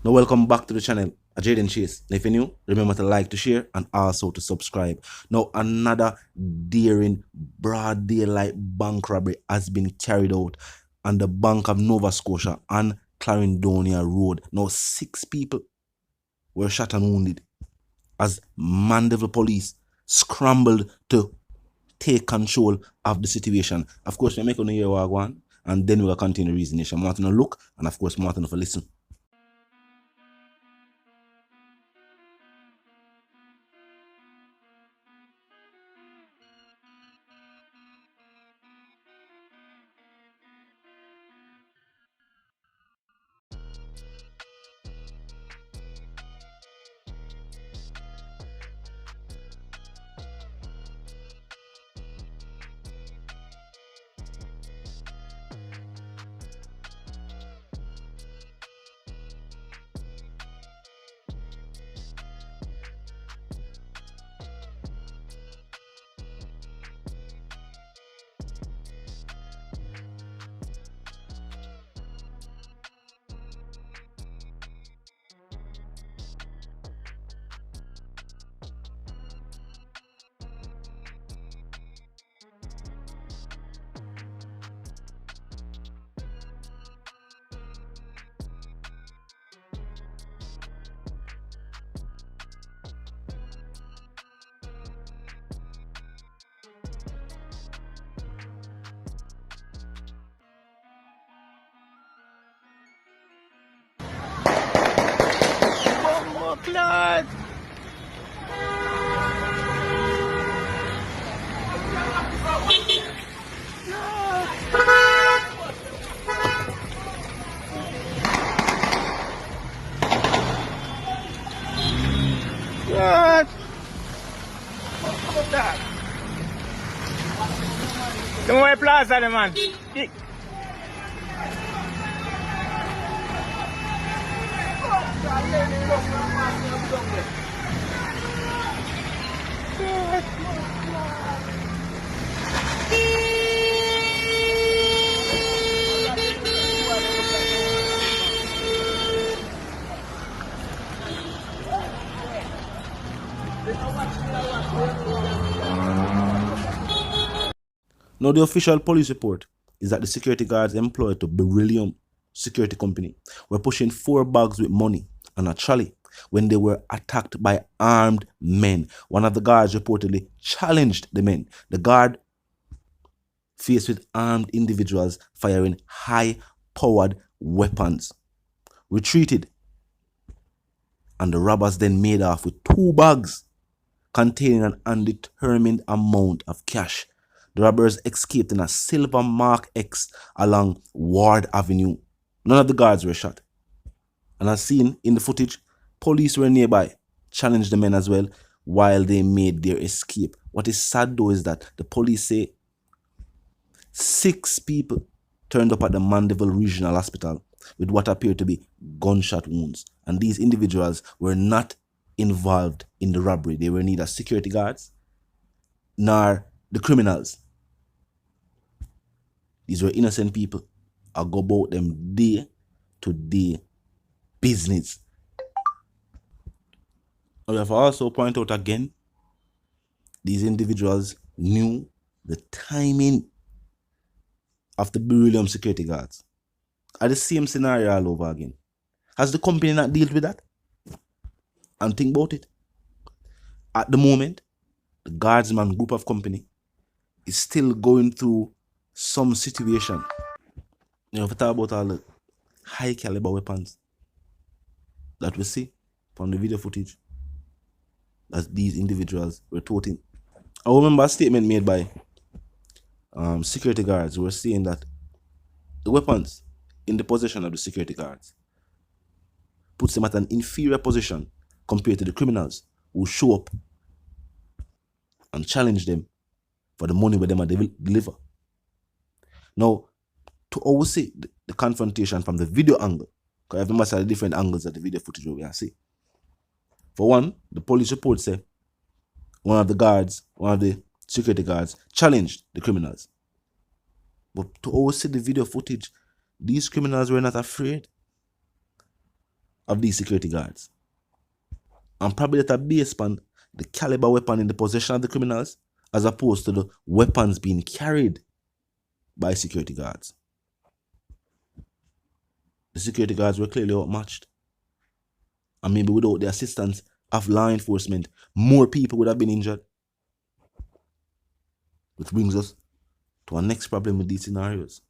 Now welcome back to the channel, Jaden Chase. Now if you're new, remember to like, to share, and also to subscribe. Now another daring broad daylight bank robbery has been carried out on the Bank of Nova Scotia on Clarendonia Road. Now 6 people were shot and wounded as Mandeville police scrambled to take control of the situation. Of course, we're making a hear what I want, and then we'll continue the reason. I want to look, and of course, I want to listen. Blood! What? What's that? Don't wear plaza, the man. Now, the official police report is that the security guards employed to Beryllium Security Company were pushing 4 bags with money on a trolley when they were attacked by armed men. One of the guards reportedly challenged the men. The guard, faced with armed individuals firing high-powered weapons, retreated, and the robbers then made off with 2 bags containing an undetermined amount of cash. The robbers escaped in a silver Mark X along Ward Avenue. None of the guards were shot. And as seen in the footage, police were nearby, challenged the men as well while they made their escape. What is sad though is that the police say 6 people turned up at the Mandeville Regional Hospital with what appeared to be gunshot wounds. And these individuals were not involved in the robbery. They were neither security guards nor the criminals. These were innocent people. I go about them day-to-day business. I have also point out again, these individuals knew the timing of the Beryllium security guards. Are the same scenario all over again. Has the company not dealt with that? And think about it. At the moment, the guardsman group of company is still going through some situation. You know, if we talk about all the high caliber weapons that we see from the video footage that these individuals were toting. I remember a statement made by security guards who were saying that the weapons in the possession of the security guards puts them at an inferior position compared to the criminals who show up and challenge them for the money where them are deliver. Now, to always see the confrontation from the video angle, because I remember the different angles of the video footage we are see. For one, the police report say one of the security guards challenged the criminals. But to always see the video footage, these criminals were not afraid. of these security guards. And probably that are based upon the caliber weapon in the possession of the criminals as opposed to the weapons being carried by security guards. The security guards were clearly outmatched. And maybe without the assistance of law enforcement, more people would have been injured. Which brings us to our next problem with these scenarios.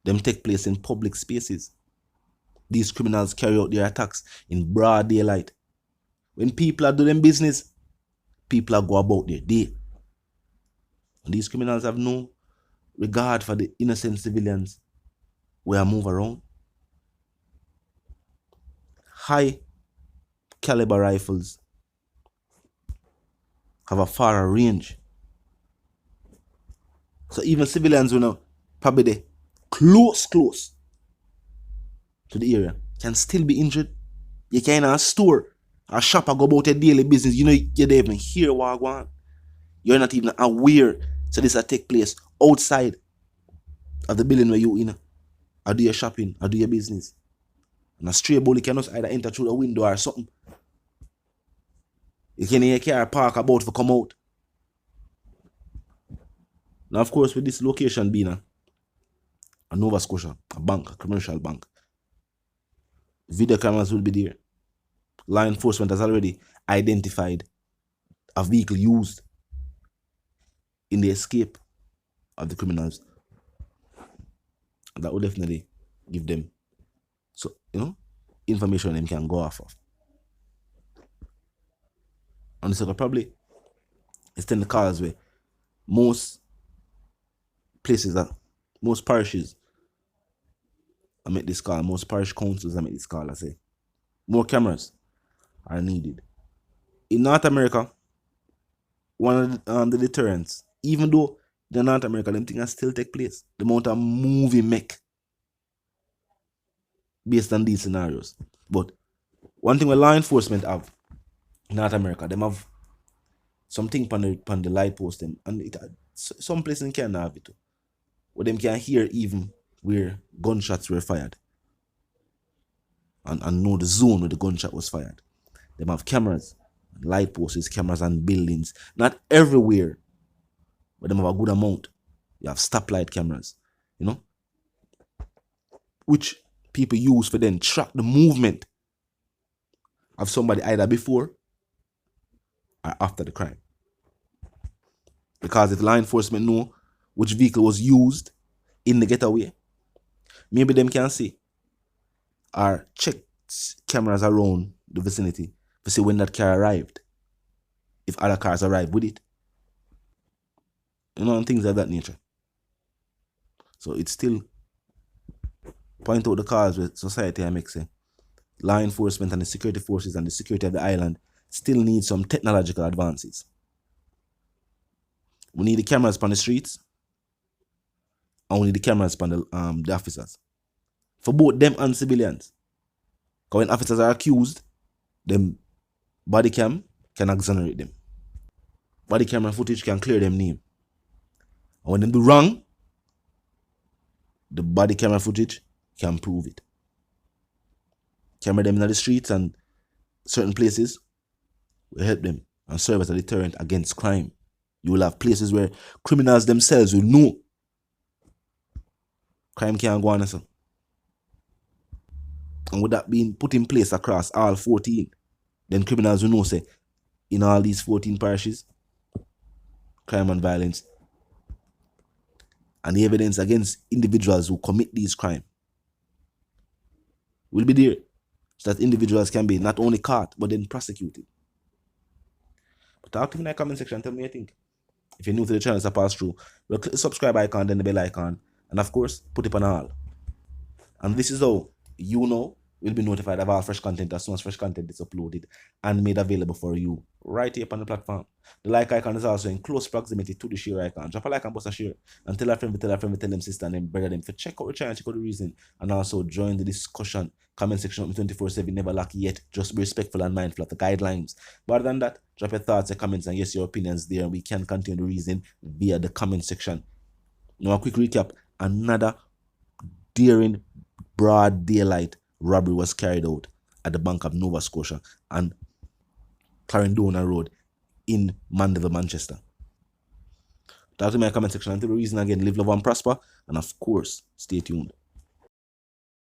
Them take place in public spaces. These criminals carry out their attacks in broad daylight. When people are doing business, people are go about their day. And these criminals have no regard for the innocent civilians where move around. High caliber rifles have a far range. So even civilians who know probably they close to the area can still be injured. You can in a store or shop or go about your daily business. You know you don't even hear what going on. You're not even aware. So this will take place outside of the building where you in. Or do your shopping or do your business. And a stray bully can just either enter through the window or something. You can hear a car park about to come out. Now, of course, with this location being a Nova Scotia, a bank, a commercial bank, video cameras will be there. Law enforcement has already identified a vehicle used in the escape of the criminals. That will definitely give them, so information them can go off of. And this will probably extend the cause where most places most parishes I make this call, most parish councils I make this call, I say more cameras are needed. In North America, one of the deterrents, even though in North America them things still take place, the amount of movie make based on these scenarios. But one thing with law enforcement have in North America, them have something on the light post them, and some places can have it too. Where them can hear even where gunshots were fired. And know the zone where the gunshot was fired. Them have cameras, light posts, cameras and buildings. Not everywhere, but them have a good amount. You have stoplight cameras, which people use for then track the movement of somebody either before or after the crime. Because if law enforcement know which vehicle was used in the getaway, maybe them can see or check cameras around the vicinity to see when that car arrived, if other cars arrived with it, and things of that nature. So it's still point out the cause with society I make say law enforcement and the security forces and the security of the island still need some technological advances. We need the cameras on the streets, and we need the cameras on the officers. For both them and civilians. Because when officers are accused, them body cam can exonerate them. Body camera footage can clear them name. And when them do wrong, the body camera footage can prove it. Camera them in the streets and certain places will help them and serve as a deterrent against crime. You will have places where criminals themselves will know crime can't go on. And with that being put in place across all 14, then criminals will know say in all these 14 parishes, crime and violence and the evidence against individuals who commit these crimes will be there, so that individuals can be not only caught but then prosecuted. But talk to me in the comment section, tell me what you think. If you're new to the channel, so pass through, well, click the subscribe icon, then the bell icon, and of course put it on all. And this is how will be notified of all fresh content as soon as fresh content is uploaded and made available for you right here on the platform. The like icon is also in close proximity to the share icon. Drop a like and bust a share, and tell a friend, tell them sister and them brother them to check out the channel, check out the reason, and also join the discussion. Comment section up 24/7, never lack yet. Just be respectful and mindful of the guidelines. But other than that, drop your thoughts and comments and yes, your opinions there, and we can continue the reason via the comment section. Now a quick recap. Another daring broad daylight robbery was carried out at the Bank of Nova Scotia and Clarendona Road in Mandeville, Manchester. Talk to me in the comment section. Until the reason again, live, love, and prosper. And of course, stay tuned.